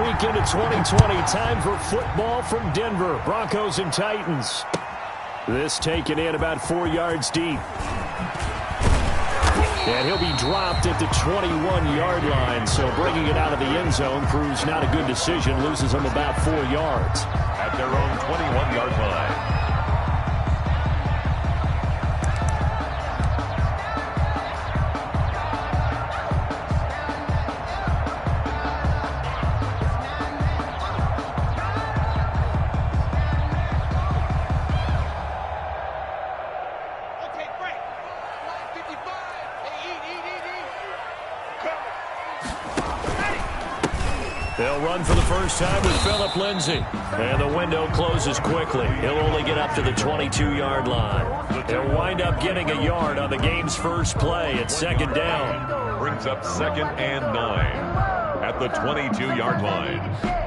week into 2020. Time for football from Denver. Broncos and Titans. This taken in about 4 yards deep. And he'll be dropped at the 21-yard line. So bringing it out of the end zone proves not a good decision. Loses him about 4 yards. At their own 21-yard line. They'll run for the first time with Phillip Lindsay. And the window closes quickly. He'll only get up to the 22-yard line. They'll wind up getting a yard on the game's first play at second down. Brings up 2nd and 9 at the 22-yard line.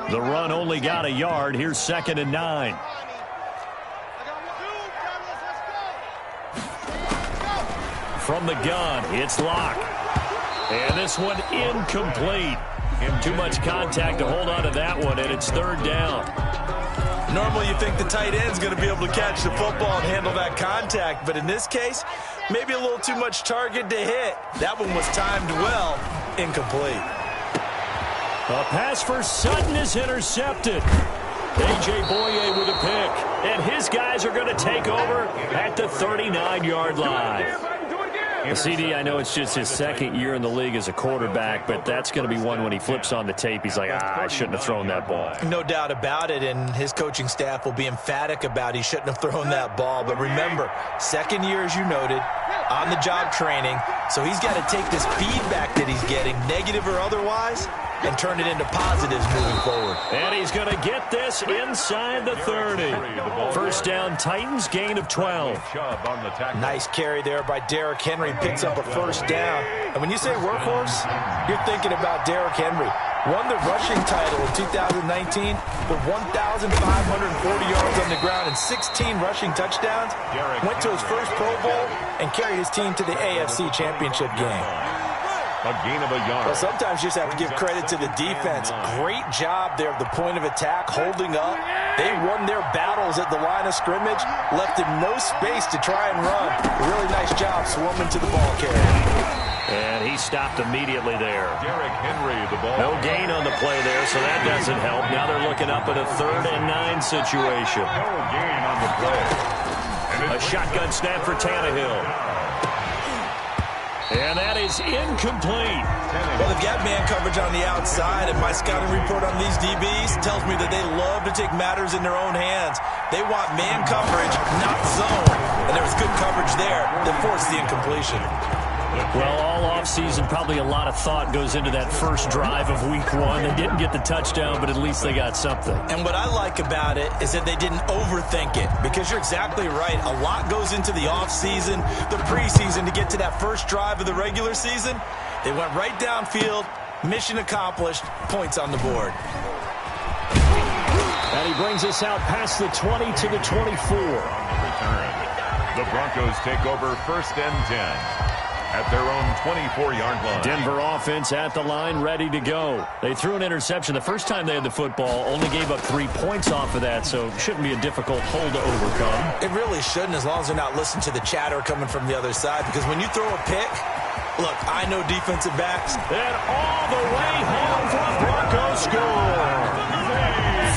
The run only got a yard. Here's 2nd and 9. From the gun, it's Locke. And this one incomplete. Too much contact to hold on to that one, and it's 3rd down. Normally you think the tight end's going to be able to catch the football and handle that contact, but in this case, maybe a little too much target to hit. That one was timed well, incomplete. A pass for Sutton is intercepted. A.J. Boye with a pick. And his guys are going to take over at the 39-yard line. CD, I know it's just his 2nd year in the league as a quarterback, but that's going to be one when he flips on the tape. He's like, I shouldn't have thrown that ball. No doubt about it, and his coaching staff will be emphatic about he shouldn't have thrown that ball. But remember, 2nd year, as you noted, on-the-job training, so he's got to take this feedback that he's getting, negative or otherwise, and turn it into positives moving forward. And he's going to get this inside the 30. First down, Titans, gain of 12. Nice carry there by Derrick Henry. Picks up a first down. And when you say workhorse, you're thinking about Derrick Henry. Won the rushing title in 2019 with 1,540 yards on the ground and 16 rushing touchdowns. Went to his first Pro Bowl and carried his team to the AFC Championship game. A gain of a yard. Well, sometimes you just have to give credit to the defense. Great job there at the point of attack, holding up. They won their battles at the line of scrimmage, left him no space to try and run. A really nice job swarming to the ball carrier. And he stopped immediately there. Derrick Henry, the ball. No gain on the play there, so that doesn't help. Now they're looking up at a 3rd and 9 situation. No gain on the play. A shotgun snap for Tannehill. And that is incomplete. Well, they've got man coverage on the outside, and my scouting report on these DBs tells me that they love to take matters in their own hands. They want man coverage, not zone. And there was good coverage there that forced the incompletion. Well, all offseason, probably a lot of thought goes into that first drive of week 1. They didn't get the touchdown, but at least they got something. And what I like about it is that they didn't overthink it, because you're exactly right. A lot goes into the offseason, the preseason, to get to that first drive of the regular season. They went right downfield, mission accomplished, points on the board. And he brings us out past the 20 to the 24. Return. The Broncos take over 1st and 10. At their own 24-yard line. Denver offense at the line, ready to go. They threw an interception the first time they had the football, only gave up 3 points off of that, so it shouldn't be a difficult hole to overcome. It really shouldn't, as long as they're not listening to the chatter coming from the other side, because when you throw a pick, look, I know defensive backs. And all the way home for a Broncos score.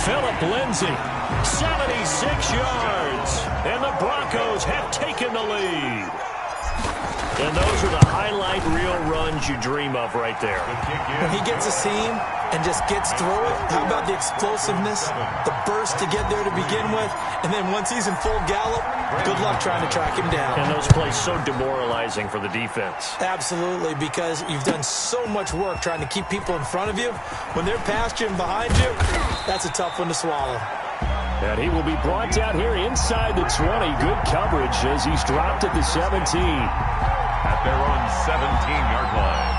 Phillip Lindsay, 76 yards, and the Broncos have taken the lead. And those are the highlight reel runs you dream of right there. When he gets a seam and just gets through it, how about the explosiveness, the burst to get there to begin with, and then once he's in full gallop, good luck trying to track him down. And those plays so demoralizing for the defense. Absolutely, because you've done so much work trying to keep people in front of you. When they're past you and behind you, that's a tough one to swallow. And he will be brought down here inside the 20. Good coverage as he's dropped at the 17. At their own 17-yard line.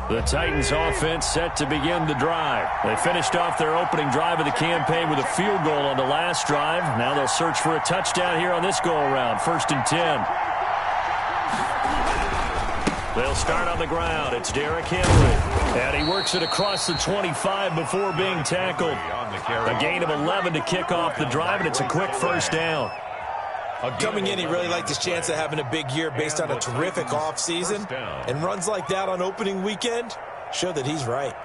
The Titans offense set to begin the drive. They finished off their opening drive of the campaign with a field goal on the last drive. Now they'll search for a touchdown here on this go-around. 1st and 10. They'll start on the ground. It's Derrick Henry. And he works it across the 25 before being tackled. A gain of 11 to kick off the drive, and it's a quick first down. Coming in, he really liked his chance of having a big year based on a terrific offseason. And runs like that on opening weekend show that he's right.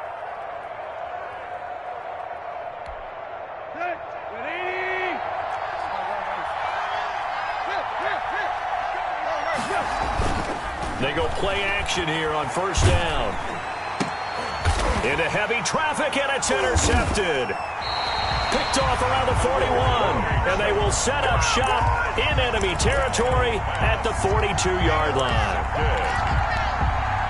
They go play action here on 1st down. Into heavy traffic, and it's intercepted. Picked off around the 41, and they will set up shop in enemy territory at the 42-yard line.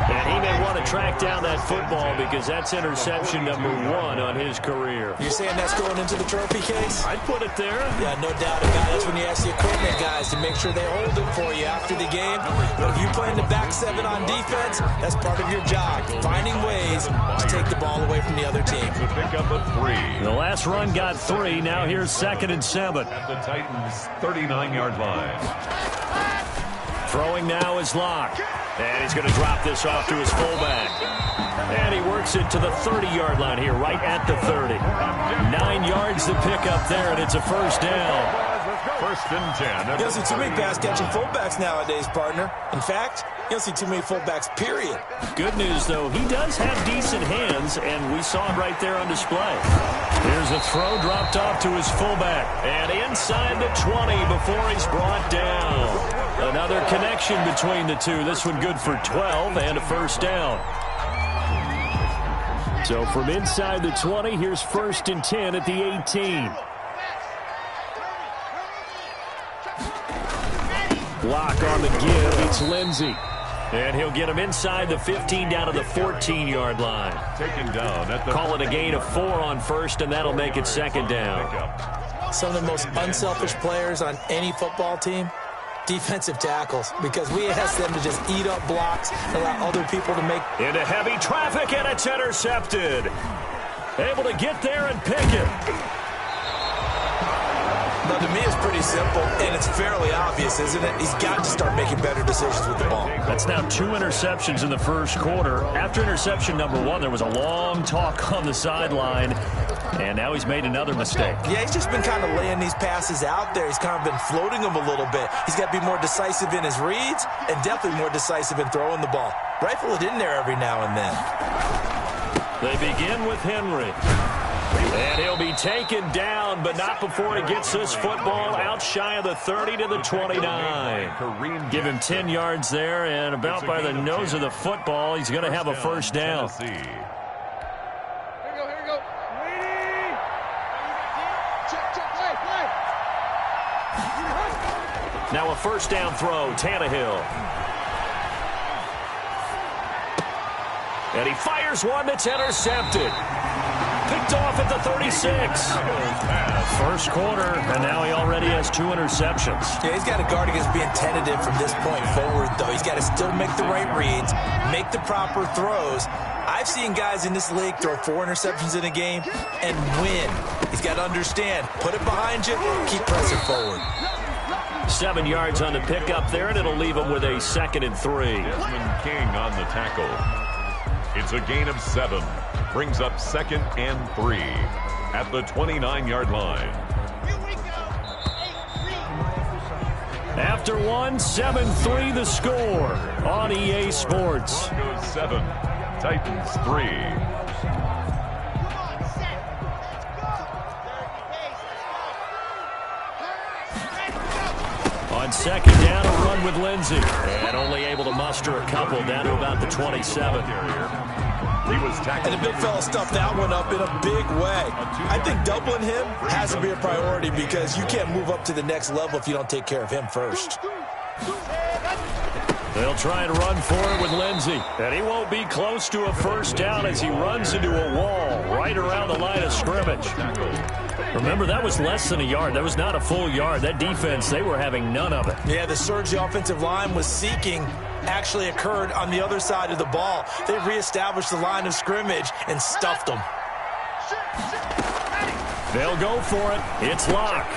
And he may want to track down that football because that's interception number 1 on his career. You're saying that's going into the trophy case? I'd put it there. Yeah, no doubt about it. That's when you ask the equipment guys to make sure they hold it for you after the game. But if you play in the back 7 on defense, that's part of your job, finding ways to take the ball away from the other team. To pick up a 3. The last run got 3. Now here's 2nd and 7. At the Titans' 39-yard line. Throwing now is Locke. And he's going to drop this off to his fullback. And he works it to the 30-yard line here, right at the 30. 9 yards to pick up there, and it's a 1st down. 1st and 10. You don't see too many pass-catching fullbacks nowadays, partner. In fact, you don't see too many fullbacks, period. Good news, though, he does have decent hands, and we saw it right there on display. Here's a throw dropped off to his fullback. And inside the 20 before he's brought down. Another connection between the two. This one good for 12 and a 1st down. So from inside the 20, here's 1st and 10 at the 18. Block on the give. It's Lindsey. And he'll get him inside the 15 down to the 14-yard line. Taken down at the Call it a gain of 4 on 1st, and that'll make it 2nd down. Some of the most unselfish players on any football team, defensive tackles, because we ask them to just eat up blocks and allow other people to make. Into heavy traffic, and it's intercepted. Able to get there and pick it. Now, to me, it's pretty simple, and it's fairly obvious, isn't it? He's got to start making better decisions with the ball. That's now 2 interceptions in the 1st quarter. After interception number 1, there was a long talk on the sideline, and now he's made another mistake. Yeah, he's just been kind of laying these passes out there. He's kind of been floating them a little bit. He's got to be more decisive in his reads and definitely more decisive in throwing the ball. Rifle it in there every now and then. They begin with Henry. And he'll be taken down, but not before he gets this football out shy of the 30 to the 29. Give him 10 yards there, and about by the nose of the football, he's going to have a 1st down. Here we go. Check, play. Now a 1st down throw, Tannehill. And he fires one that's intercepted. Picked off at the 36. 1st quarter, and now he already has 2 interceptions. Yeah, he's got to guard against being tentative from this point forward, though. He's got to still make the right reads, make the proper throws. I've seen guys in this league throw 4 interceptions in a game and win. He's got to understand, put it behind you, keep pressing forward. 7 yards on the pickup there, and it'll leave him with a 2nd and 3. Desmond King on the tackle. It's a gain of 7. Brings up 2nd and 3 at the 29-yard line. After 1, 7-3 the score on EA Sports. Broncos 7, Titans 3. On 2nd down, a run with Lindsey. And only able to muster a couple down to about the 27. He was tackled. And the big fella stuffed that one up in a big way. I think doubling him has to be a priority because you can't move up to the next level if you don't take care of him first. They'll try and run for it with Lindsey. And he won't be close to a 1st down as he runs into a wall right around the line of scrimmage. Remember, that was less than a yard. That was not a full yard. That defense, they were having none of it. Yeah, the surge the offensive line was seeking actually occurred on the other side of the ball. They reestablished the line of scrimmage and stuffed them. They'll go for it. It's Locke.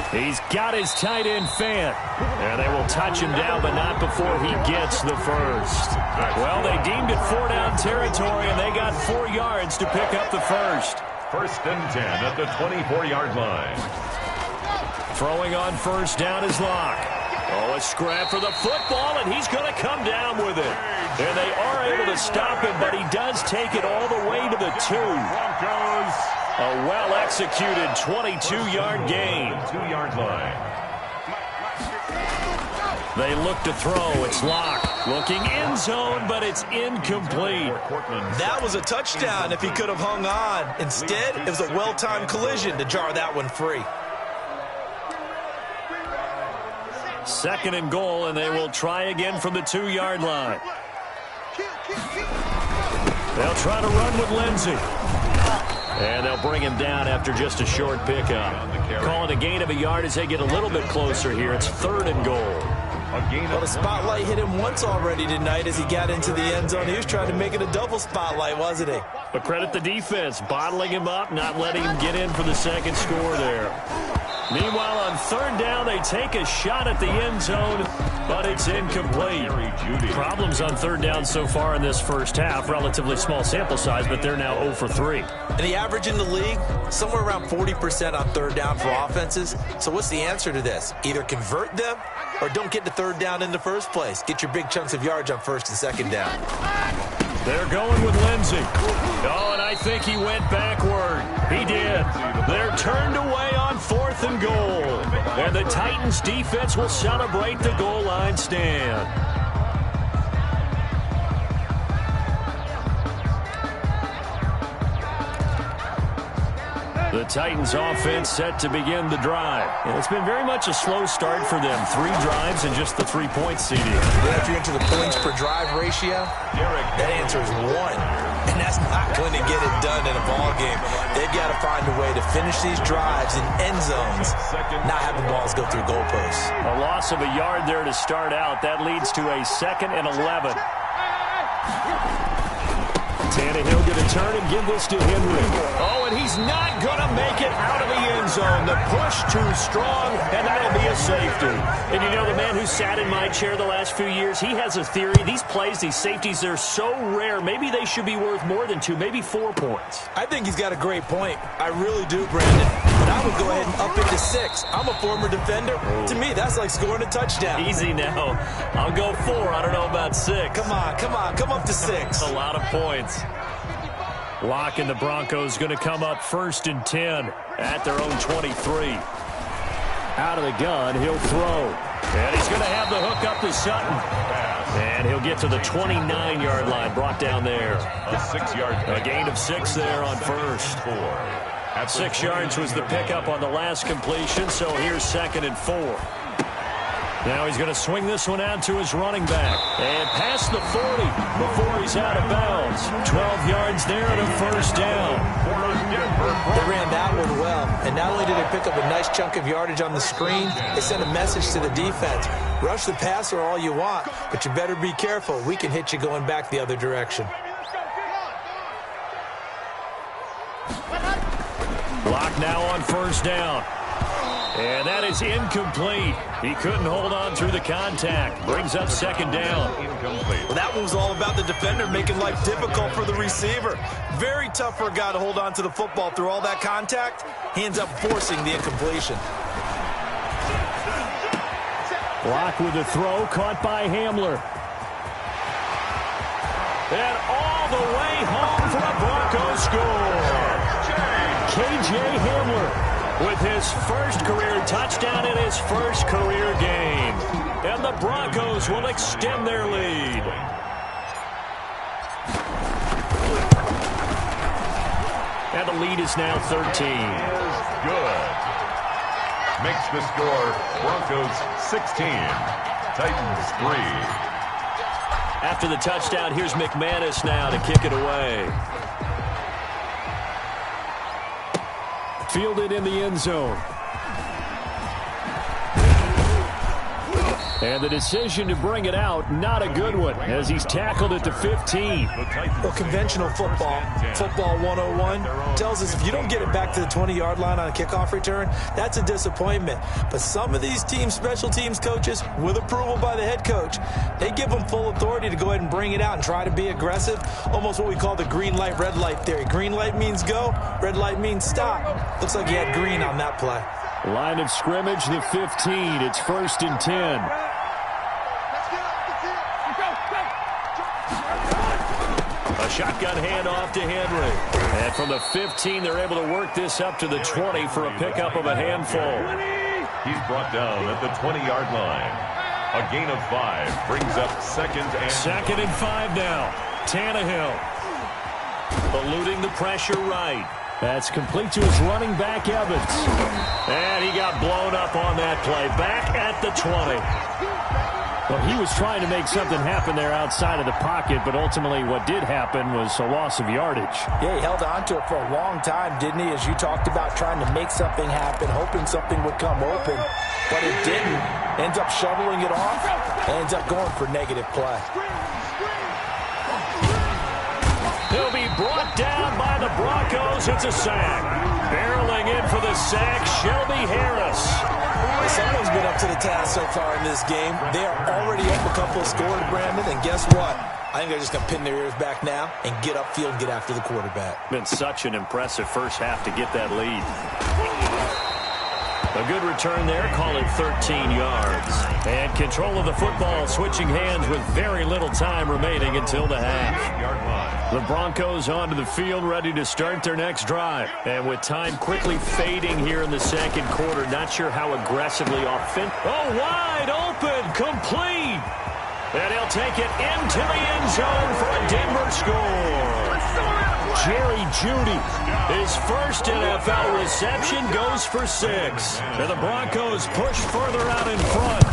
He's got his tight end fan. And they will touch him down, but not before he gets the first. Well, they deemed it 4-down territory, and they got 4 yards to pick up the first. 1st and 10 at the 24-yard line. Throwing on 1st down is Locke. Oh, a scrap for the football, and he's going to come down with it. And they are able to stop him, but he does take it all the way to the 2. Broncos. A well-executed 22-yard gain. 2-yard line. They look to throw. It's Locke. Looking end zone, but it's incomplete. That was a touchdown if he could have hung on. Instead, it was a well-timed collision to jar that one free. 2nd and goal, and they will try again from the 2-yard line. They'll try to run with Lindsey. And they'll bring him down after just a short pickup. Calling a gain of a yard as they get a little bit closer here. It's 3rd and goal. Well, the spotlight hit him once already tonight as he got into the end zone. He was trying to make it a double spotlight, wasn't he? But credit the defense, bottling him up, not letting him get in for the second score there. Meanwhile, on 3rd down, they take a shot at the end zone, but it's incomplete. Problems on 3rd down so far in this first half. Relatively small sample size, but they're now 0 for 3. And the average in the league, somewhere around 40% on 3rd down for offenses. So what's the answer to this? Either convert them or don't get to 3rd down in the first place. Get your big chunks of yards on 1st and 2nd down. They're going with Lindsey. Oh, and I think he went backward. He did. They're turned away on 4th and goal. And the Titans defense will celebrate the goal line stand. The Titans offense set to begin the drive. And it's been very much a slow start for them. 3 drives and just the 3-point CD. Then if you're into the points per drive ratio, that answer is 1. And that's not going to get it done in a ball game. They've got to find a way to finish these drives in end zones, not have the balls go through goalposts. A loss of a yard there to start out. That leads to a 2nd and 11. Tannehill going to turn and give this to Henry. Oh, and he's not going to make it out of the end zone. The push too strong, and that'll be a safety. And you know, the man who sat in my chair the last few years, he has a theory. These plays, these safeties, they're so rare. Maybe they should be worth more than 2, maybe 4 points. I think he's got a great point. I really do, Brandon. But I would go ahead and up it to 6. I'm a former defender. To me, that's like scoring a touchdown. Easy now. I'll go 4. I don't know about 6. Come on. Come up to 6. A lot of points. Locke and the Broncos going to come up 1st and 10 at their own 23. Out of the gun, he'll throw. And he's going to have the hook up to Sutton. And he'll get to the 29-yard line, brought down there. A 6-yard A gain of 6 there on 1st. At 6 yards was the pickup on the last completion, so here's 2nd and 4. Now he's going to swing this one out to his running back. And past the 40 before he's out of bounds. 12 yards there and a 1st down. They ran that one well. And not only did they pick up a nice chunk of yardage on the screen, they sent a message to the defense. Rush the passer all you want, but you better be careful. We can hit you going back the other direction. Locke now on 1st down. And that is incomplete. He couldn't hold on through the contact. Brings up 2nd down. Incomplete. Well, that one was all about the defender making life difficult for the receiver. Very tough for a guy to hold on to the football through all that contact. He ends up forcing the incompletion. Locke with the throw, caught by Hamler. And all the way home for a Broncos score. K.J. Hamler with his first career touchdown in his first career game. And the Broncos will extend their lead. And the lead is now 13. Good. Makes the score Broncos 16, Titans 3. After the touchdown, here's McManus now to kick it away. Fielded in the end zone. And the decision to bring it out, not a good one, as he's tackled at the 15. Well, conventional football 101, tells us if you don't get it back to the 20-yard line on a kickoff return, that's a disappointment. But some of these special teams coaches, with approval by the head coach, they give them full authority to go ahead and bring it out and try to be aggressive, almost what we call the green light, red light theory. Green light means go, red light means stop. Looks like he had green on that play. Line of scrimmage, the 15. It's 1st and 10. A shotgun handoff to Henry. And from the 15, they're able to work this up to the 20 for a pickup of a handful. He's brought down at the 20-yard line. A gain of 5 brings up 2nd and 5 now. Tannehill eluding the pressure right. That's complete to his running back, Evans. And he got blown up on that play. Back at the 20. Well, he was trying to make something happen there outside of the pocket, but ultimately what did happen was a loss of yardage. Yeah, he held on to it for a long time, didn't he? As you talked about, trying to make something happen, hoping something would come open, but it didn't. Ends up shoveling it off, ends up going for negative play. He'll be brought down by the Broncos. It's a sack. Barreling in for the sack, Shelby Harris. Someone's been up to the task so far in this game. They are already up a couple of scores, Brandon, and guess what? I think they're just going to pin their ears back now and get upfield and get after the quarterback. Been such an impressive first half to get that lead. A good return there, call it 13 yards. And control of the football, switching hands with very little time remaining until the half. The Broncos onto the field, ready to start their next drive. And with time quickly fading here in the second quarter, not sure how aggressively offensive. Oh, wide open, complete. And he'll take it into the end zone for a Denver score. Jerry Jeudy, his first NFL reception, goes for 6. And the Broncos push further out in front.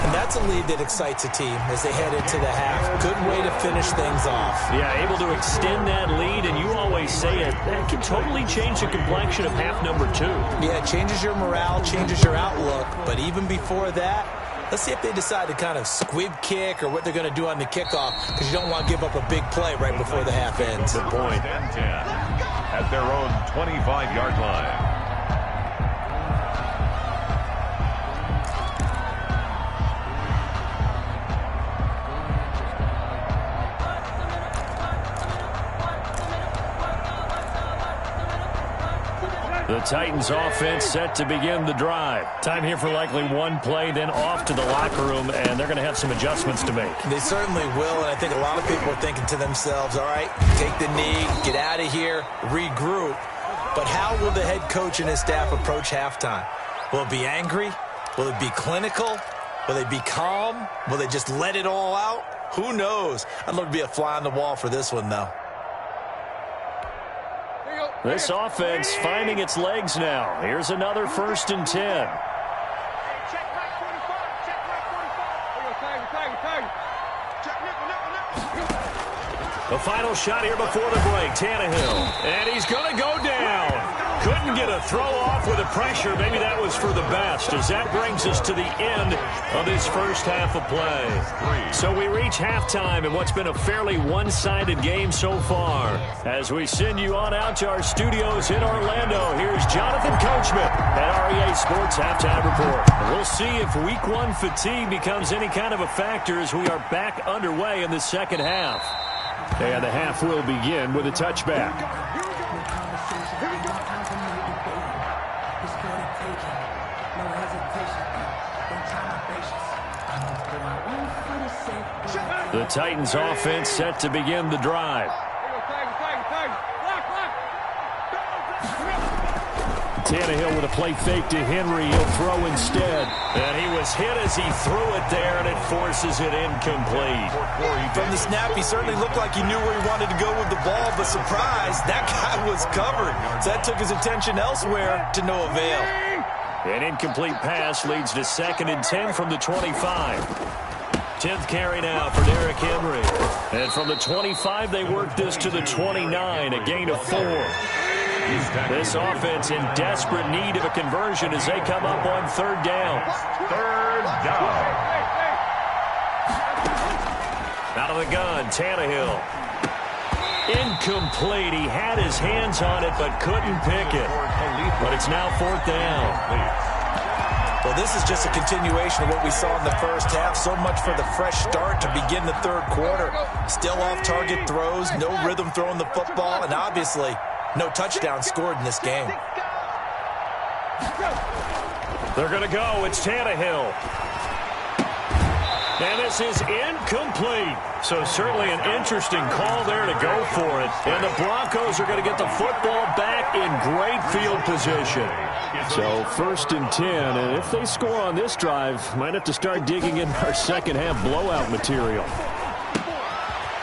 And that's a lead that excites a team as they head into the half. Good way to finish things off. Yeah, able to extend that lead, and you always say it, that can totally change the complexion of half number 2. Yeah, it changes your morale, changes your outlook. But even before that, let's see if they decide to kind of squib kick or what they're going to do on the kickoff, because you don't want to give up a big play right before the half ends. Good point. 10 at their own 25-yard line. The Titans offense set to begin the drive. Time here for likely one play, then off to the locker room, and they're going to have some adjustments to make. They certainly will, and I think a lot of people are thinking to themselves, all right, take the knee, get out of here, regroup. But how will the head coach and his staff approach halftime? Will it be angry? Will it be clinical? Will they be calm? Will they just let it all out? Who knows? I'd love to be a fly on the wall for this one, though. This offense finding its legs now. Here's another 1st and 10. The final shot here before the break, Tannehill. And he's going to go down. Couldn't get a throw off with the pressure. Maybe that was for the best, as that brings us to the end of this first half of play. So we reach halftime in what's been a fairly one-sided game so far. As we send you on out to our studios in Orlando, here's Jonathan Coachman at REA Sports Halftime Report. We'll see if Week 1 fatigue becomes any kind of a factor as we are back underway in the second half. And the half will begin with a touchback. The Titans offense set to begin the drive. Tannehill with a play fake to Henry. He'll throw instead. And he was hit as he threw it there, and it forces it incomplete. From the snap, he certainly looked like he knew where he wanted to go with the ball, but surprise, that guy was covered. So that took his attention elsewhere to no avail. An incomplete pass leads to 2nd and 10 from the 25. 10th carry now for Derrick Henry. And from the 25, they work this to the 29, a gain of 4. This offense in desperate need of a conversion as they come up on 3rd down. 3rd down. Out of the gun, Tannehill. Incomplete. He had his hands on it but couldn't pick it. But it's now 4th down. Well, this is just a continuation of what we saw in the first half. So much for the fresh start to begin the third quarter. Still off-target throws, no rhythm throwing the football, and obviously no touchdown scored in this game. They're going to go. It's Tannehill. And this is incomplete. So certainly an interesting call there to go for it. And the Broncos are going to get the football back in great field position. So 1st and 10. And if they score on this drive, might have to start digging in our second half blowout material.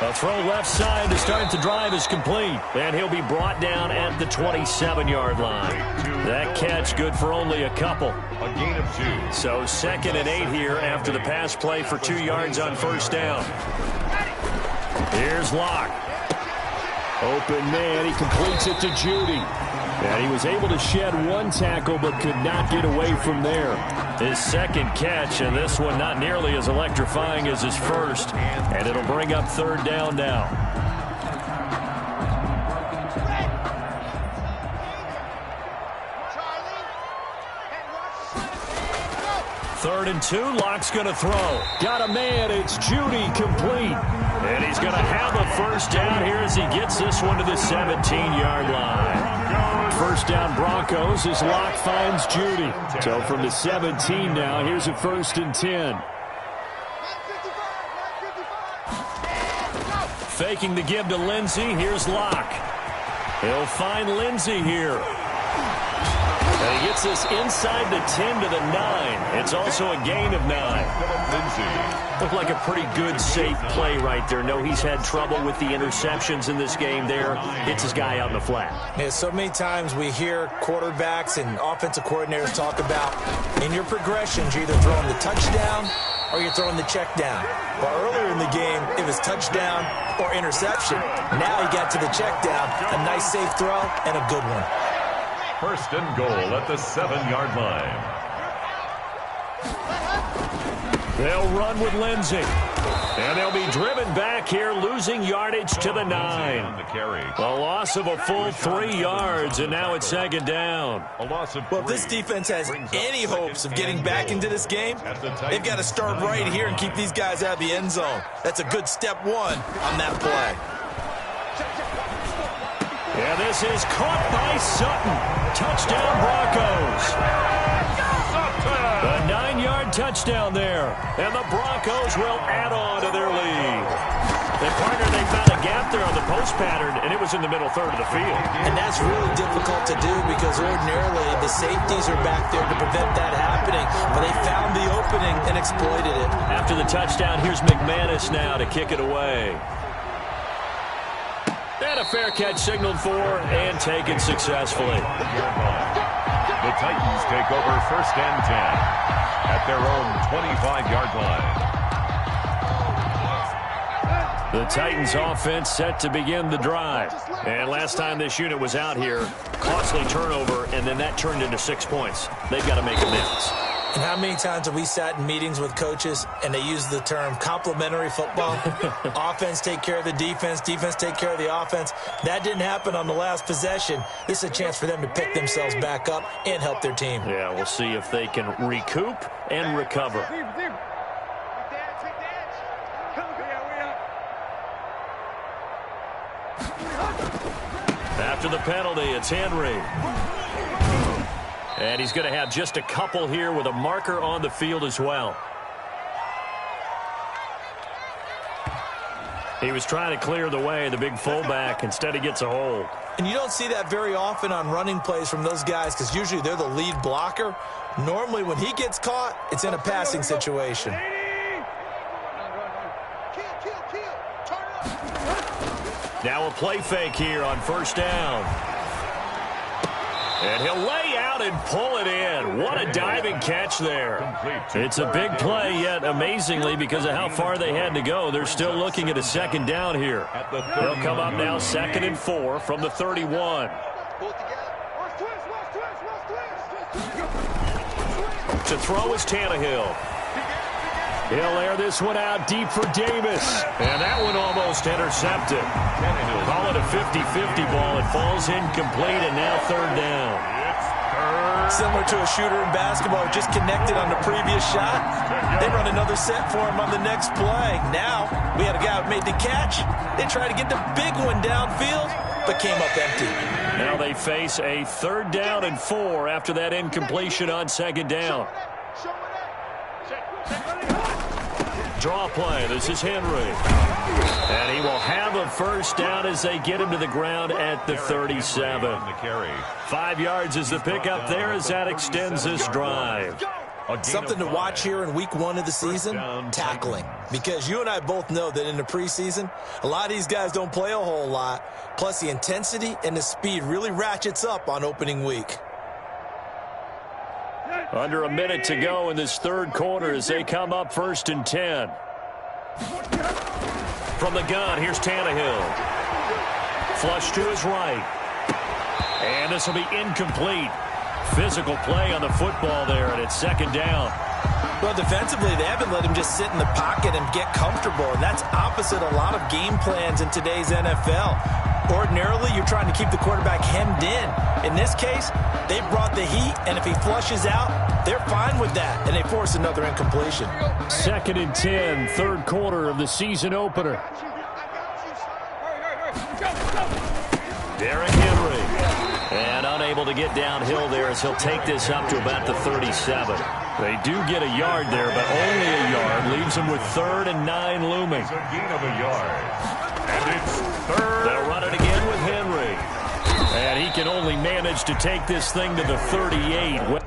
A throw left side to start the drive is complete. And he'll be brought down at the 27-yard line. That catch good for only a couple. A gain of 2. So 2nd and 8 here after the pass play for 2 yards on 1st down. Here's Locke. Open man. He completes it to Judy. And he was able to shed 1 tackle but could not get away from there. His 2nd catch, and this one not nearly as electrifying as his first. And it'll bring up 3rd down now. 3rd and 2. Locke's going to throw. Got a man. It's Judy, complete. And he's going to have a 1st down here as he gets this one to the 17-yard line. 1st down Broncos as Locke finds Judy. So from the 17 now, here's a 1st and 10. Faking the give to Lindsey. Here's Locke. He'll find Lindsey here. And he gets this inside the 10 to the 9. It's also a gain of 9. Looked like a pretty good, safe play right there. No, he's had trouble with the interceptions in this game there. Hits his guy out in the flat. Yeah, so many times we hear quarterbacks and offensive coordinators talk about in your progressions, you're either throwing the touchdown or you're throwing the check down. Well, earlier in the game, it was touchdown or interception. Now he got to the check down. A nice, safe throw and a good one. 1st and goal at the 7-yard line. They'll run with Lindsey. And they'll be driven back here, losing yardage to the 9. A loss of a full 3 yards, and now it's 2nd down. Well, if this defense has any hopes of getting back into this game, they've got to start right here and keep these guys out of the end zone. That's a good step 1 on that play. Yeah, this is caught by Sutton. Touchdown, Broncos. A 9-yard touchdown there. And the Broncos will add on to their lead. They found a gap there on the post pattern, and it was in the middle third of the field. And that's really difficult to do because ordinarily the safeties are back there to prevent that happening. But they found the opening and exploited it. After the touchdown, here's McManus now to kick it away. And a fair catch signaled for and taken successfully. The Titans take over 1st and 10 at their own 25-yard line. The Titans offense set to begin the drive. And last time this unit was out here, costly turnover, and then that turned into 6 points. They've got to make amends. And how many times have we sat in meetings with coaches and they use the term complementary football? Offense take care of the defense, defense take care of the offense. That didn't happen on the last possession. This is a chance for them to pick themselves back up and help their team. Yeah, we'll see if they can recoup and recover. After the penalty, it's Henry. And he's going to have just a couple here with a marker on the field as well. He was trying to clear the way, the big fullback. Instead, he gets a hold. And you don't see that very often on running plays from those guys because usually they're the lead blocker. Normally, when he gets caught, it's in a passing situation. Now a play fake here on 1st down. And he'll lay out and pull it in. What a diving catch there. It's a big play, yet amazingly, because of how far they had to go, they're still looking at a 2nd down here. They'll come up now 2nd and 4 from the 31. To throw is Tannehill. He'll air this one out deep for Davis. And that one almost intercepted. Call it a 50-50 ball. It falls incomplete, and now third down. Similar to a shooter in basketball, just connected on the previous shot. They run another set for him on the next play. Now, we had a guy who made the catch. They tried to get the big one downfield, but came up empty. Now they face a 3rd down and 4 after that incompletion on 2nd down. Draw play. This is Henry. And he will have a 1st down as they get him to the ground at the 37. 5 yards is the pickup there as that extends this drive. Something to watch here in week 1 of the season, tackling. Because you and I both know that in the preseason, a lot of these guys don't play a whole lot. Plus the intensity and the speed really ratchets up on opening week. Under a minute to go in this 3rd quarter as they come up 1st and 10. From the gun, here's Tannehill. Flush to his right. And this will be incomplete. Physical play on the football there, and it's 2nd down. Well, defensively, they haven't let him just sit in the pocket and get comfortable, and that's opposite a lot of game plans in today's NFL. Ordinarily, you're trying to keep the quarterback hemmed in. In this case, they brought the heat, and if he flushes out, they're fine with that, and they force another incompletion. 2nd and 10, 3rd quarter of the season opener. Derrick Henry. And unable to get downhill there as he'll take this up to about the 37. They do get a yard there, but only a yard. Leaves them with 3rd and 9 looming. It's a gain of a yard. And it's 3rd. They'll run it again with Henry. And he can only manage to take this thing to the 38.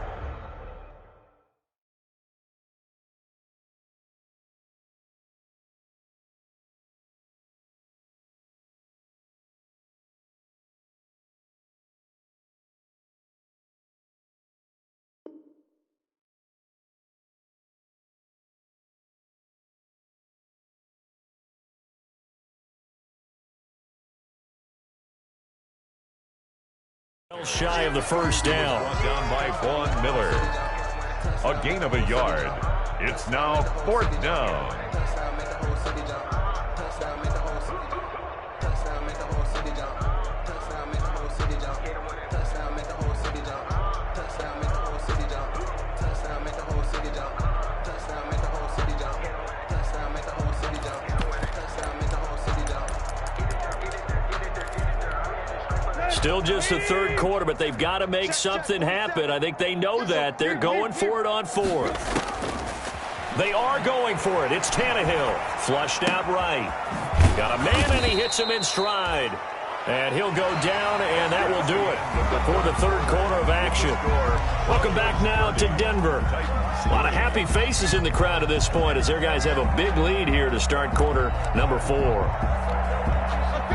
Shy of the 1st down. Brought down by Vaughn Miller. A gain of a yard. It's now 4th down. Still just the 3rd quarter, but they've got to make something happen. I think they know that. They're going for it on 4th. They are going for it. It's Tannehill. Flushed out right. Got a man, and he hits him in stride. And he'll go down, and that will do it for the 3rd quarter of action. Welcome back now to Denver. A lot of happy faces in the crowd at this point as their guys have a big lead here to start quarter number 4.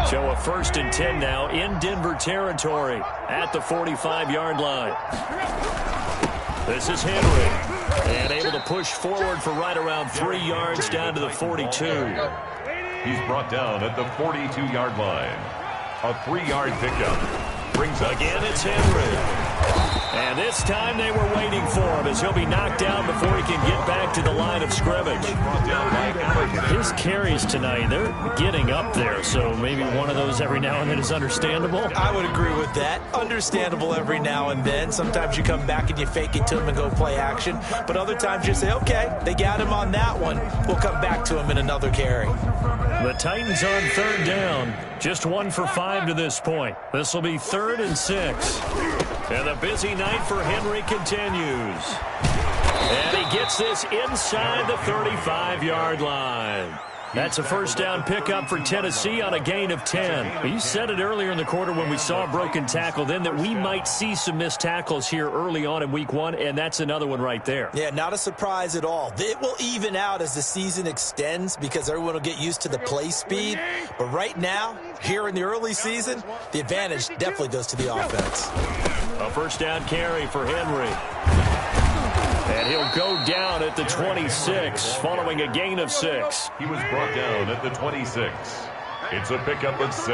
So a 1st and 10 now in Denver territory at the 45-yard line. This is Henry. And able to push forward for right around 3 yards down to the 42. He's brought down at the 42-yard line. A 3-yard pickup. Brings up. Again, it's Henry. And this time they were waiting for him as he'll be knocked down before he can get back to the line of scrimmage. His carries tonight, they're getting up there, so maybe one of those every now and then is understandable. I would agree with that. Understandable every now and then. Sometimes you come back and you fake it to him and go play action. But other times you say, okay, they got him on that one. We'll come back to him in another carry. The Titans on 3rd down. Just 1 for 5 to this point. This will be 3rd and 6. And the busy night for Henry continues. And he gets this inside the 35-yard line. That's a 1st down pickup for Tennessee on a gain of 10. You said it earlier in the quarter when we saw a broken tackle then that we might see some missed tackles here early on in week 1, and that's another one right there. Yeah, not a surprise at all. It will even out as the season extends because everyone will get used to the play speed. But right now, here in the early season, the advantage definitely goes to the offense. A 1st down carry for Henry. And he'll go down at the 26 following a gain of 6. He was brought down at the 26. It's a pickup of 6.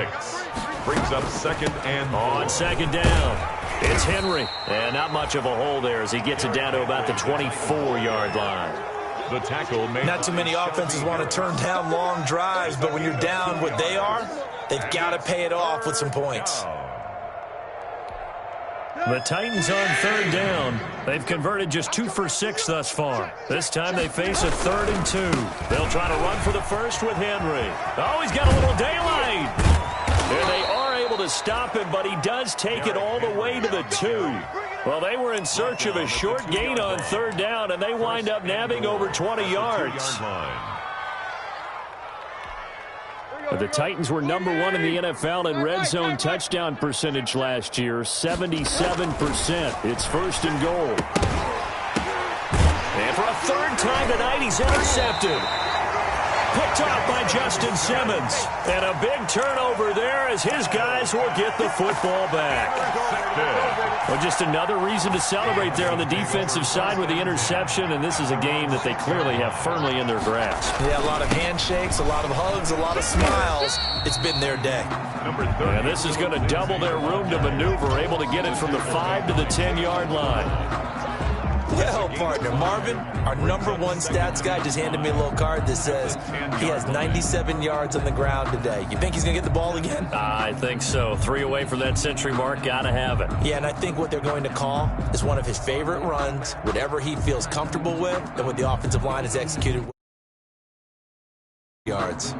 Brings up 2nd and 4. On 2nd down, it's Henry. And not much of a hole there as he gets it down to about the 24-yard line. The tackle made. Not too many offenses want to turn down long drives, but when you're down what they are, they've got to pay it off with some points. The Titans on third down. They've converted just 2 for 6 thus far. This time they face a 3rd and 2. They'll try to run for the first with Henry. Oh, he's got a little daylight. And they are able to stop him, but he does take it all the way to the 2. Well, they were in search of a short gain on third down, and they wind up nabbing over 20 yards. But the Titans were number 1 in the NFL in red zone touchdown percentage last year, 77%. It's 1st and goal. And for a 3rd time tonight, he's intercepted. Picked off by Justin Simmons. And a big turnover there as his guys will get the football back. Well, just another reason to celebrate there on the defensive side with the interception, and this is a game that they clearly have firmly in their grasp. Yeah, a lot of handshakes, a lot of hugs, a lot of smiles. It's been their day. And this is going to double their room to maneuver, able to get it from the 5 to the 10-yard line. Well, partner, Marvin, our number 1 stats guy just handed me a little card that says he has 97 yards on the ground today. You think he's going to get the ball again? I think so. 3 away from that century mark. Got to have it. Yeah, and I think what they're going to call is one of his favorite runs, whatever he feels comfortable with, and what the offensive line has executed with yards.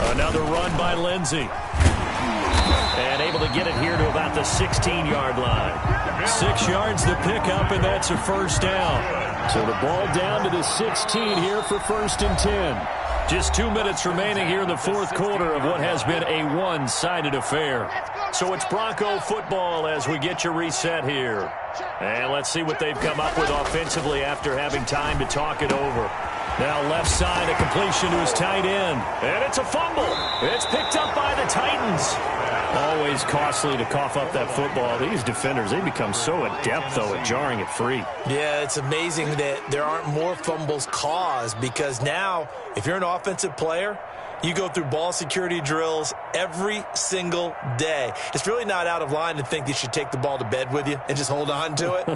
Another run by Lindsey. And able to get it here to about the 16-yard line. 6 yards the pickup, and that's a 1st down. So the ball down to the 16 here for 1st and 10. Just 2 minutes remaining here in the 4th quarter of what has been a one-sided affair. So it's Bronco football as we get your reset here. And let's see what they've come up with offensively after having time to talk it over. Now left side, a completion to his tight end. And it's a fumble. It's picked up by the Titans. Always costly to cough up that football. These defenders, they become so adept, though, at jarring it free. Yeah, it's amazing that there aren't more fumbles caused, because now, if you're an offensive player, you go through ball security drills every single day. It's really not out of line to think you should take the ball to bed with you and just hold on to it.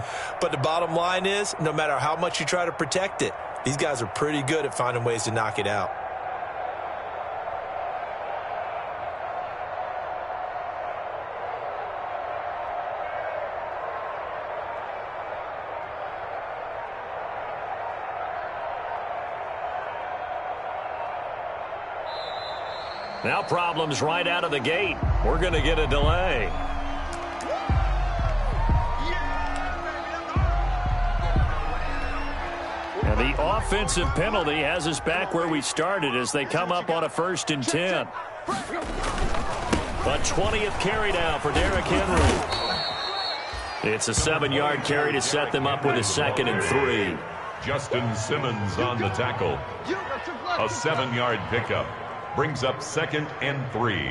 But the bottom line is, no matter how much you try to protect it, these guys are pretty good at finding ways to knock it out. Now problems right out of the gate. We're going to get a delay. And the offensive penalty has us back where we started as they come up on a 1st and 10. But 20th carry now for Derrick Henry. It's a 7-yard carry to set them up with a 2nd and 3. Justin Simmons on the tackle. A 7-yard pickup. Brings up 2nd and 3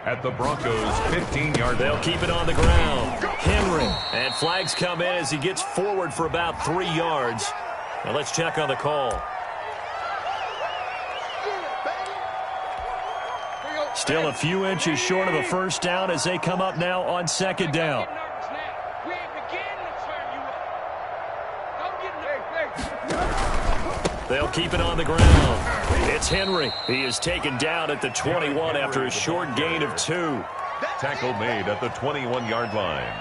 at the Broncos' 15-yard line. They'll keep it on the ground. Henry. And flags come in as he gets forward for about 3 yards. Now let's check on the call. Still a few inches short of a 1st down as they come up now on 2nd down. They'll keep it on the ground. It's Henry. He is taken down at the 21 after a short gain of 2. Tackle made at the 21-yard line.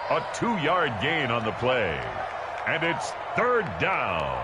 A 2-yard gain on the play. And it's 3rd down.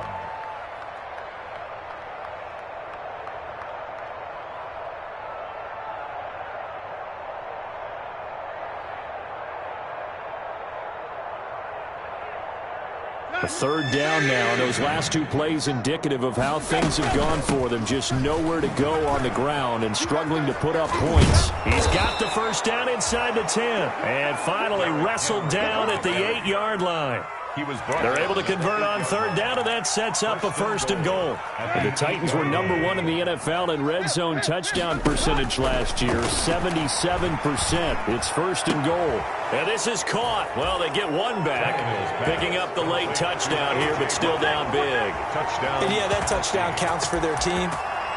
A third down now, and those last two plays indicative of how things have gone for them. Just nowhere to go on the ground and struggling to put up points. He's got the first down inside the 10, and finally wrestled down at the 8-yard line. They're able to convert on third down, and that sets up a first and goal. And the Titans were number 1 in the NFL in red zone touchdown percentage last year, 77%. It's first and goal. And this is caught. Well, they get one back, picking up the late touchdown here, but still down big. Touchdown. And yeah, that touchdown counts for their team,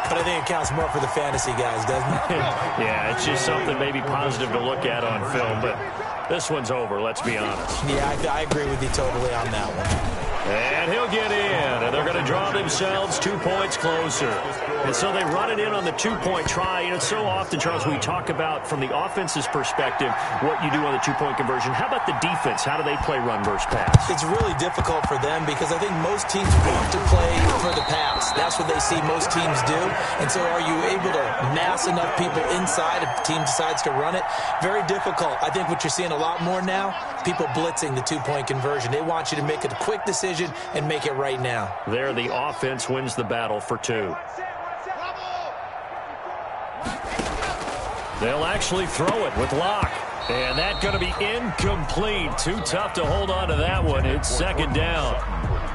but I think it counts more for the fantasy guys, doesn't it? Yeah, it's just something maybe positive to look at on film, but this one's over, let's be honest. Yeah, I agree with you totally on that one. And he'll get in, and they're going to draw themselves 2 points closer. And so they run it in on the two-point try. You know, so often, Charles, we talk about, from the offense's perspective, what you do on the two-point conversion. How about the defense? How do they play run versus pass? It's really difficult for them because I think most teams want to play for the pass. That's what they see most teams do. And so are you able to mass enough people inside if the team decides to run it? Very difficult. I think what you're seeing a lot more now, people blitzing the two-point conversion. They want you to make a quick decision and make it right now. There, the offense wins the battle for 2. They'll actually throw it with Locke. And that's going to be incomplete. Too tough to hold on to that one. It's second down.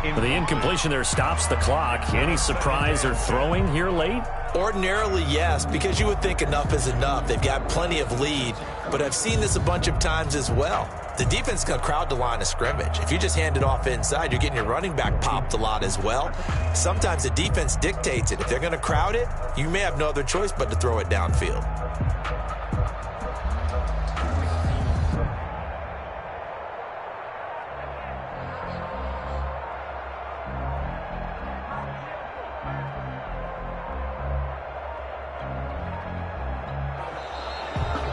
The incompletion there stops the clock. Any surprise they're throwing here late? Ordinarily, yes, because you would think enough is enough. They've got plenty of lead, but I've seen this a bunch of times as well. The defense is going to crowd the line of scrimmage. If you just hand it off inside, you're getting your running back popped a lot as well. Sometimes the defense dictates it. If they're going to crowd it, you may have no other choice but to throw it downfield.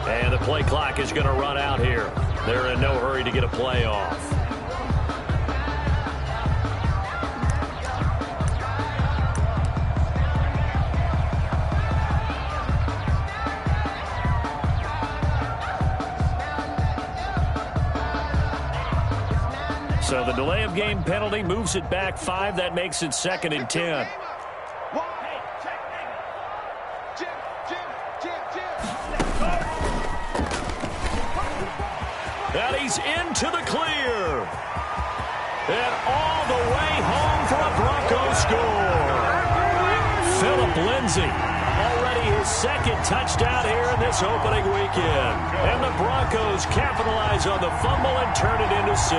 And the play clock is going to run out here. They're in no hurry to get a play off. So the delay of game penalty moves it back 5. That makes it 2nd and 10. And he's into the clear. And all the way home for a Broncos score. Phillip Lindsay, already his 2nd touchdown here in this opening weekend. And the Broncos capitalize on the fumble and turn it into 6.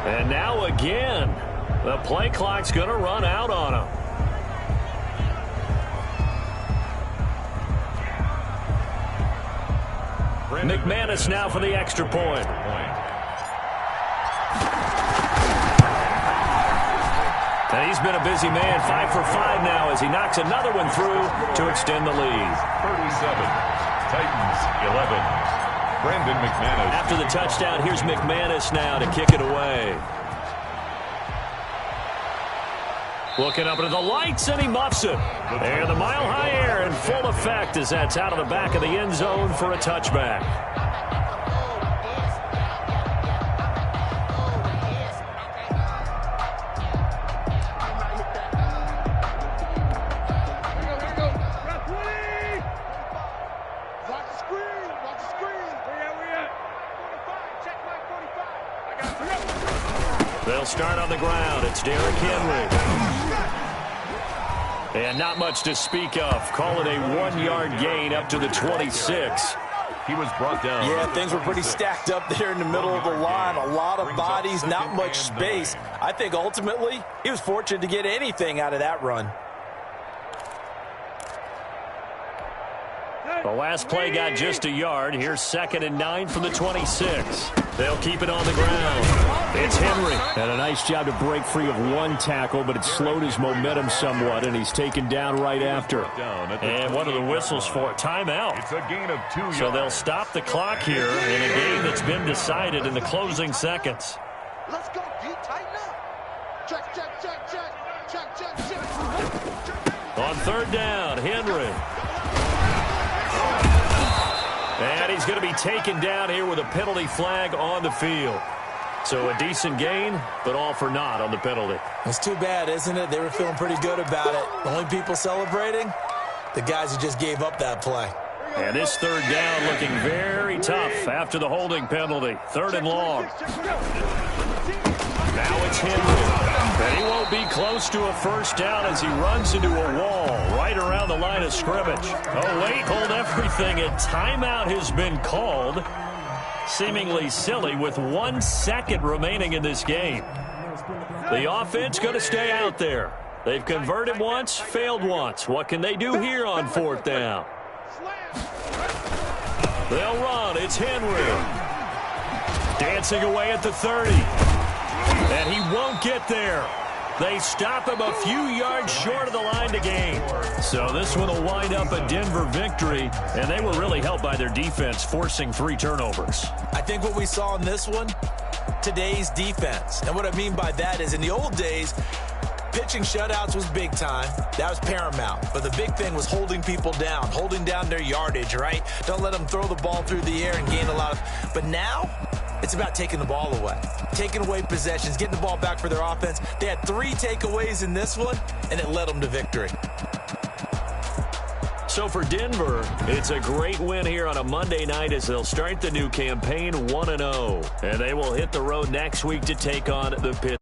And now again, the play clock's going to run out on him. McManus now for the extra point. And he's been a busy man, 5 for 5 now as he knocks another one through to extend the lead. 37, Titans 11. Brandon McManus. After the touchdown, here's McManus now to kick it away. Looking up into the lights, and he muffs it. And the mile-high air in full effect as that's out of the back of the end zone for a touchback. They'll start on the ground. It's Derrick Henry. And not much to speak of. Call it a 1-yard gain up to the 26. He was brought down. Yeah, things were pretty stacked up there in the middle of the line. A lot of bodies, not much space. I think ultimately he was fortunate to get anything out of that run. The last play got just a yard. Here's 2nd and 9 from the 26. They'll keep it on the ground. It's Henry. And a nice job to break free of one tackle, but it slowed his momentum somewhat, and he's taken down right after. And what are the whistles for? Timeout. It's a gain of 2 yards. So they'll stop the clock here in a game that's been decided in the closing seconds. Let's go, Pete. Tighten up. Check, check, check, check. Check, check, check. On third down, Henry. And he's going to be taken down here with a penalty flag on the field. So a decent gain, but all for naught on the penalty. It's too bad, isn't it? They were feeling pretty good about it. The only people celebrating, the guys who just gave up that play. And this third down looking very tough after the holding penalty. Third and long. Now it's Henry. And he won't be close to a first down as he runs into a wall right around the line of scrimmage. Oh, wait, hold everything. A timeout has been called. Seemingly silly with 1 second remaining in this game. The offense going to stay out there. They've converted once, failed once. What can they do here on fourth down? They'll run. It's Henry. Dancing away at the 30. And he won't get there. They stop him a few yards short of the line to gain. So this one will wind up a Denver victory, and they were really helped by their defense, forcing 3 turnovers. I think what we saw in this one, today's defense. And what I mean by that is in the old days, pitching shutouts was big time. That was paramount. But the big thing was holding people down, holding down their yardage, right? Don't let them throw the ball through the air and gain a lot of... But now, it's about taking the ball away, taking away possessions, getting the ball back for their offense. They had 3 takeaways in this one, and it led them to victory. So for Denver, it's a great win here on a Monday night as they'll start the new campaign 1-0. And they will hit the road next week to take on the Pittsburgh